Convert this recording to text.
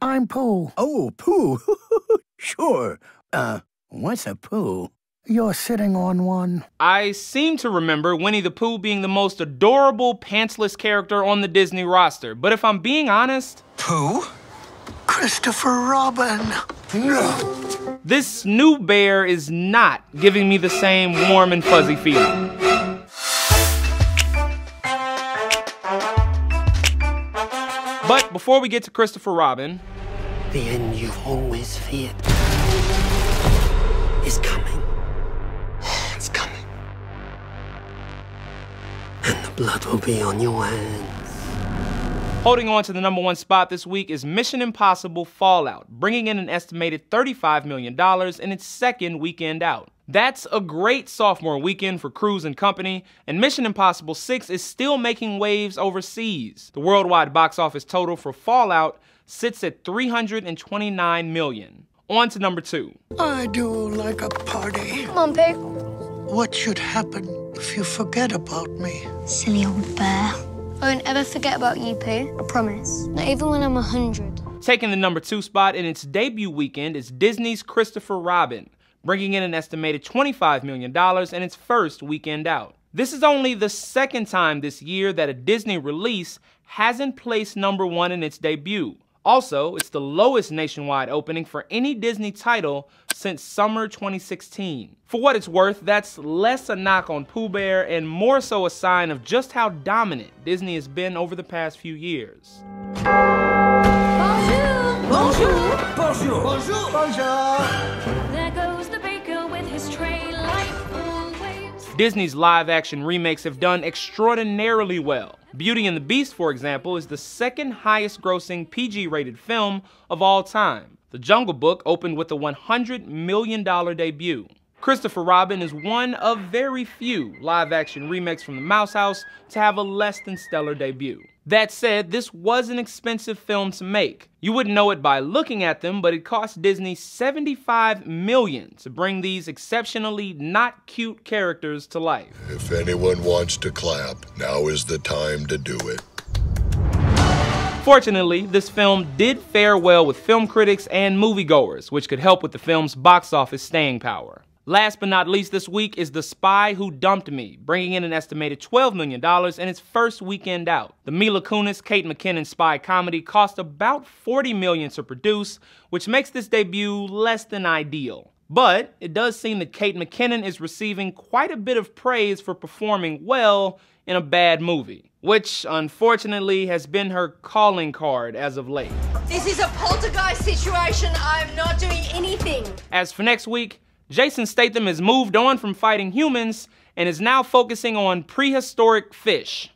I'm Pooh. Oh, Pooh. Sure. What's a Pooh? You're sitting on one. I seem to remember Winnie the Pooh being the most adorable, pantsless character on the Disney roster, but if I'm being honest... Pooh? Christopher Robin. No. This new bear is not giving me the same warm and fuzzy feeling. But before we get to Christopher Robin... The end you've always feared is coming. It's coming. And the blood will be on your hands. Holding on to the #1 spot this week is Mission Impossible Fallout, bringing in an estimated $35 million in its second weekend out. That's a great sophomore weekend for Cruise and company, and Mission Impossible 6 is still making waves overseas. The worldwide box office total for Fallout sits at $329 million. On to #2. I do like a party. Come on, Pooh. What should happen if you forget about me? Silly old bear. I won't ever forget about you, Pooh. I promise. Not even when I'm 100. Taking the #2 spot in its debut weekend is Disney's Christopher Robin, bringing in an estimated $25 million in its first weekend out. This is only the second time this year that a Disney release hasn't placed #1 in its debut. Also, it's the lowest nationwide opening for any Disney title since summer 2016. For what it's worth, that's less a knock on Pooh Bear and more so a sign of just how dominant Disney has been over the past few years. Bonjour! Bonjour. Bonjour. Bonjour. Bonjour. There goes the baker with his tray like always. Disney's live-action remakes have done extraordinarily well. Beauty and the Beast, for example, is the second highest-grossing PG-rated film of all time. The Jungle Book opened with a $100 million debut. Christopher Robin is one of very few live-action remakes from the Mouse House to have a less-than-stellar debut. That said, this was an expensive film to make. You wouldn't know it by looking at them, but it cost Disney $75 million to bring these exceptionally not cute characters to life. If anyone wants to clap, now is the time to do it. Fortunately, this film did fare well with film critics and moviegoers, which could help with the film's box office staying power. Last but not least this week is The Spy Who Dumped Me, bringing in an estimated $12 million in its first weekend out. The Mila Kunis, Kate McKinnon spy comedy cost about $40 million to produce, which makes this debut less than ideal. But it does seem that Kate McKinnon is receiving quite a bit of praise for performing well in a bad movie, which unfortunately has been her calling card as of late. This is a poltergeist situation. I'm not doing anything. As for next week, Jason Statham has moved on from fighting humans and is now focusing on prehistoric fish.